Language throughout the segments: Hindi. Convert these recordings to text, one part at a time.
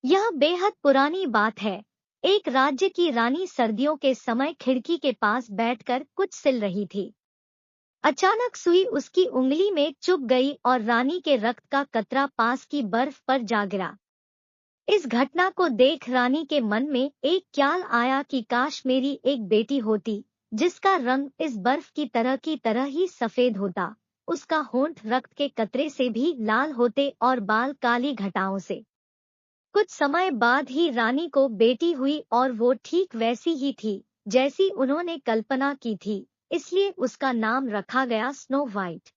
यह बेहद पुरानी बात है। एक राज्य की रानी सर्दियों के समय खिड़की के पास बैठकर कुछ सिल रही थी। अचानक सुई उसकी उंगली में चुभ गई और रानी के रक्त का कतरा पास की बर्फ पर जा गिरा। इस घटना को देख रानी के मन में एक ख्याल आया कि काश मेरी एक बेटी होती, जिसका रंग इस बर्फ की तरह ही सफेद होता, उसका होंठ रक्त के कतरे से भी लाल होते और बाल काली घटाओं से। कुछ समय बाद ही रानी को बेटी हुई और वो ठीक वैसी ही थी जैसी उन्होंने कल्पना की थी, इसलिए उसका नाम रखा गया स्नो वाइट।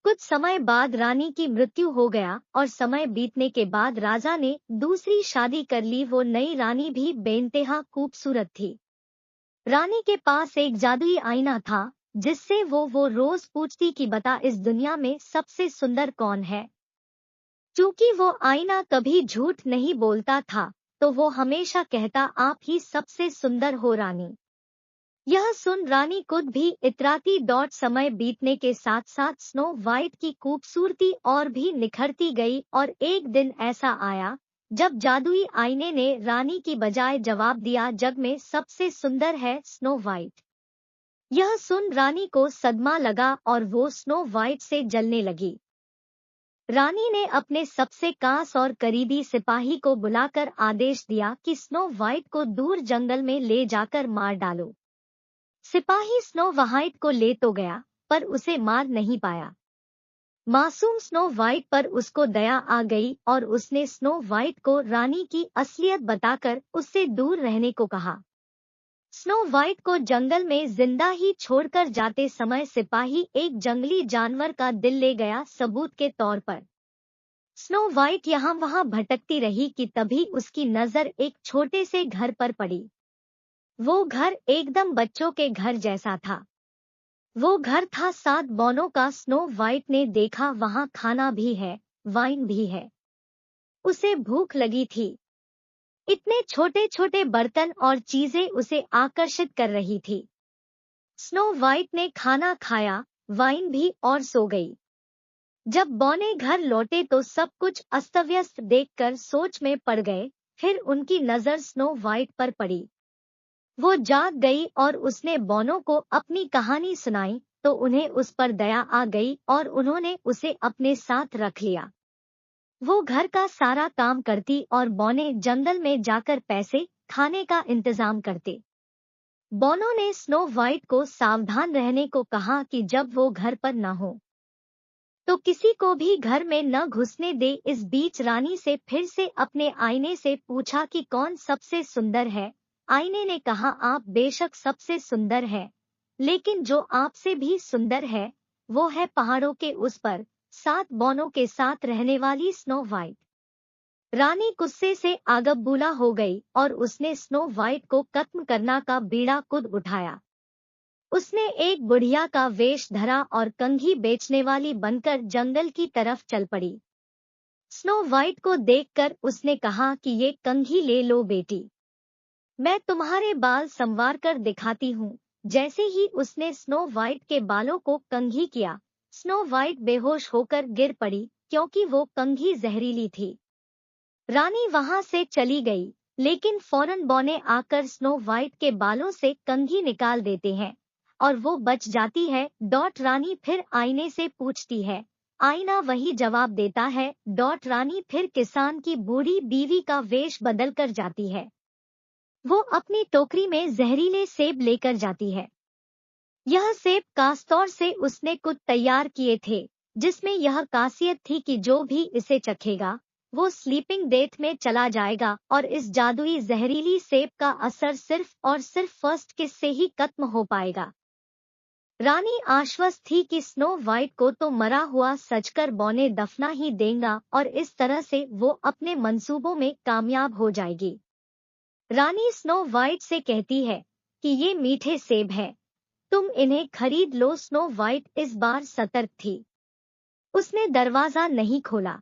कुछ समय बाद रानी की मृत्यु हो गया और समय बीतने के बाद राजा ने दूसरी शादी कर ली। वो नई रानी भी बेइंतहा खूबसूरत थी। रानी के पास एक जादुई आईना था, जिससे वो रोज पूछती कि बता इस दुनिया में सबसे सुंदर कौन है। क्योंकि वो आईना कभी झूठ नहीं बोलता था, तो वो हमेशा कहता आप ही सबसे सुंदर हो रानी। यह सुन रानी खुद भी इतराती। समय बीतने के साथ साथ स्नो वाइट की खूबसूरती और भी निखरती गई और एक दिन ऐसा आया जब जादुई आईने ने रानी की बजाय जवाब दिया जग में सबसे सुंदर है स्नो वाइट। यह सुन रानी को सदमा लगा और वो स्नो वाइट से जलने लगी। रानी ने अपने सबसे खास और करीबी सिपाही को बुलाकर आदेश दिया कि स्नो वाइट को दूर जंगल में ले जाकर मार डालो। सिपाही स्नो वाइट को ले तो गया, पर उसे मार नहीं पाया। मासूम स्नो वाइट पर उसको दया आ गई और उसने स्नो वाइट को रानी की असलियत बताकर उससे दूर रहने को कहा। स्नो वाइट को जंगल में जिंदा ही छोड़कर जाते समय सिपाही एक जंगली जानवर का दिल ले गया सबूत के तौर पर। स्नो वाइट यहाँ वहाँ भटकती रही कि तभी उसकी नजर एक छोटे से घर पर पड़ी। वो घर एकदम बच्चों के घर जैसा था। वो घर था 7 बौनों का। स्नो वाइट ने देखा वहाँ खाना भी है, वाइन भी है। उसे भूख लगी थी। इतने छोटे छोटे बर्तन और चीजें उसे आकर्षित कर रही थी। स्नो वाइट ने खाना खाया, वाइन भी और सो गई। जब बौने घर लौटे तो सब कुछ अस्तव्यस्त देखकर सोच में पड़ गए। फिर उनकी नजर स्नो वाइट पर पड़ी। वो जाग गई और उसने बौनों को अपनी कहानी सुनाई, तो उन्हें उस पर दया आ गई और उन्होंने उसे अपने साथ रख लिया। वो घर का सारा काम करती और बौने जंगल में जाकर पैसे, खाने का इंतजाम करते। बौनों ने स्नो वाइट को सावधान रहने को कहा कि जब वो घर पर न हो तो किसी को भी घर में न घुसने दे। इस बीच रानी से फिर से अपने आईने से पूछा कि कौन सबसे सुंदर है। आईने ने कहा आप बेशक सबसे सुंदर है, लेकिन जो आपसे भी सुंदर है वो है पहाड़ों के उस पर 7 बौनों के साथ रहने वाली स्नो वाइट। रानी गुस्से से आगबबूला हो गई और उसने स्नो वाइट को खत्म करना का बीड़ा खुद उठाया। उसने एक बुढ़िया का वेश धरा और कंघी बेचने वाली बनकर जंगल की तरफ चल पड़ी। स्नो वाइट को देखकर उसने कहा कि ये कंघी ले लो बेटी, मैं तुम्हारे बाल संवार कर दिखाती हूँ। जैसे ही उसने स्नो वाइट के बालों को कंघी किया, स्नो वाइट बेहोश होकर गिर पड़ी, क्योंकि वो कंघी जहरीली थी। रानी वहां से चली गई, लेकिन फौरन बौने आकर स्नो वाइट के बालों से कंघी निकाल देते हैं और वो बच जाती है। रानी फिर आईने से पूछती है, आईना वही जवाब देता है। रानी फिर किसान की बूढ़ी बीवी का वेश बदल कर जाती है। वो अपनी टोकरी में जहरीले सेब लेकर जाती है। यह सेब खासतौर से उसने खुद तैयार किए थे, जिसमें यह खासियत थी कि जो भी इसे चखेगा वो स्लीपिंग डेथ में चला जाएगा और इस जादुई जहरीली सेब का असर सिर्फ और सिर्फ फर्स्ट किस से ही खत्म हो पाएगा। रानी आश्वस्त थी कि स्नो वाइट को तो मरा हुआ सचकर बौने दफना ही देगा और इस तरह से वो अपने मंसूबों में कामयाब हो जाएगी। रानी स्नो वाइट से कहती है कि ये मीठे सेब हैं, तुम इन्हें खरीद लो। स्नो वाइट इस बार सतर्क थी। उसने दरवाजा नहीं खोला,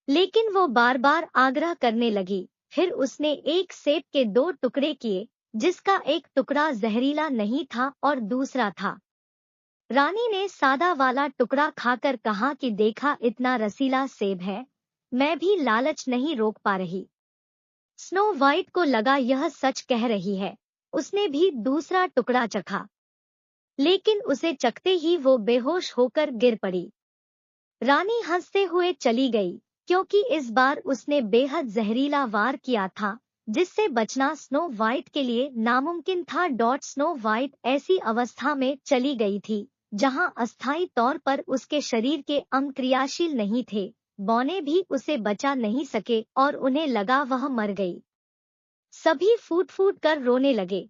लेकिन वो बार बार आग्रह करने लगी। फिर उसने एक सेब के 2 टुकड़े किए, जिसका एक टुकड़ा जहरीला नहीं था और दूसरा था। रानी ने सादा वाला टुकड़ा खाकर कहा कि देखा इतना रसीला सेब है, मैं भी लालच नहीं रोक पा रही। स्नो वाइट को लगा यह सच कह रही है। उसने भी दूसरा टुकड़ा चखा, लेकिन उसे चखते ही वो बेहोश होकर गिर पड़ी। रानी हंसते हुए चली गई, क्योंकि इस बार उसने बेहद जहरीला वार किया था, जिससे बचना स्नो वाइट के लिए नामुमकिन था। स्नो वाइट ऐसी अवस्था में चली गई थी जहां अस्थायी तौर पर उसके शरीर के अंग क्रियाशील नहीं थे। बौने भी उसे बचा नहीं सके और उन्हें लगा वह मर गई। सभी फूट फूट कर रोने लगे।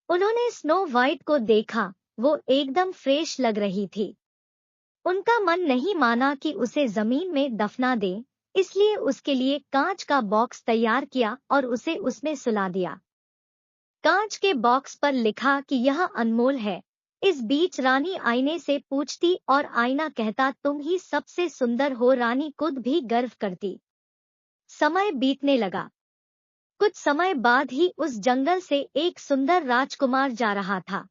उन्होंने स्नो वाइट को देखा, वो एकदम फ्रेश लग रही थी। उनका मन नहीं माना कि उसे जमीन में दफना दें, इसलिए उसके लिए कांच का बॉक्स तैयार किया और उसे उसमें सुला दिया। कांच के बॉक्स पर लिखा कि यह अनमोल है। इस बीच रानी आईने से पूछती और आईना कहता, तुम ही सबसे सुंदर हो। रानी खुद भी गर्व करती। समय बीतने लगा। कुछ समय बाद ही उस जंगल से एक सुंदर राजकुमार जा रहा था।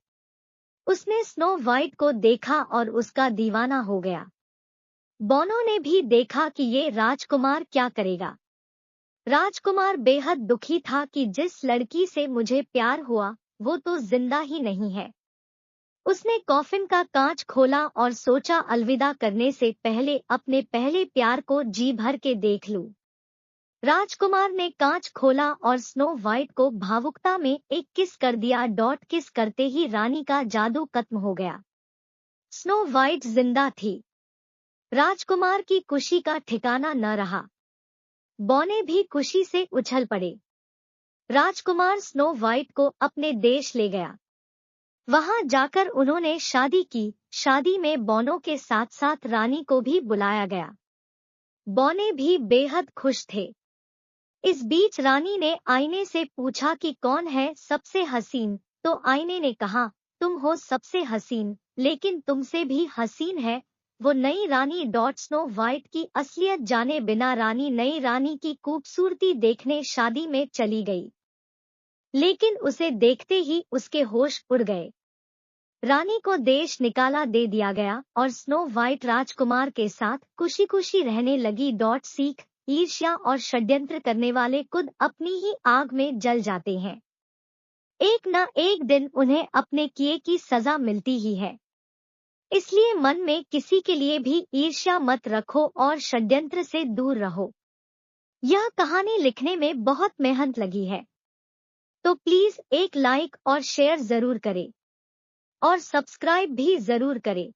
उसने स्नो वाइट को देखा और उसका दीवाना हो गया। बोनो ने भी देखा कि ये राजकुमार क्या करेगा। राजकुमार बेहद दुखी था कि जिस लड़की से मुझे प्यार हुआ वो तो जिंदा ही नहीं है। उसने कॉफिन का कांच खोला और सोचा अलविदा करने से पहले अपने पहले प्यार को जी भर के देख लूं। राजकुमार ने कांच खोला और स्नो वाइट को भावुकता में एक किस कर दिया। किस करते ही रानी का जादू खत्म हो गया। स्नो वाइट जिंदा थी। राजकुमार की खुशी का ठिकाना न रहा। बौने भी खुशी से उछल पड़े। राजकुमार स्नो वाइट को अपने देश ले गया। वहां जाकर उन्होंने शादी की। शादी में बौनों के साथ साथ रानी को भी बुलाया गया। बौने भी बेहद खुश थे। इस बीच रानी ने आईने से पूछा कि कौन है सबसे हसीन, तो आईने ने कहा, तुम हो सबसे हसीन, लेकिन तुमसे भी हसीन है वो नई रानी। स्नो वाइट की असलियत जाने बिना रानी नई रानी की खूबसूरती देखने शादी में चली गई, लेकिन उसे देखते ही उसके होश उड़ गए। रानी को देश निकाला दे दिया गया और स्नो वाइट राजकुमार के साथ खुशी खुशी रहने लगी। सीख, ईर्ष्या और षड्यंत्र करने वाले खुद अपनी ही आग में जल जाते हैं। एक न एक दिन उन्हें अपने किए की सजा मिलती ही है। इसलिए मन में किसी के लिए भी ईर्ष्या मत रखो और षड्यंत्र से दूर रहो। यह कहानी लिखने में बहुत मेहनत लगी है, तो प्लीज एक लाइक और शेयर जरूर करें और सब्सक्राइब भी जरूर करें।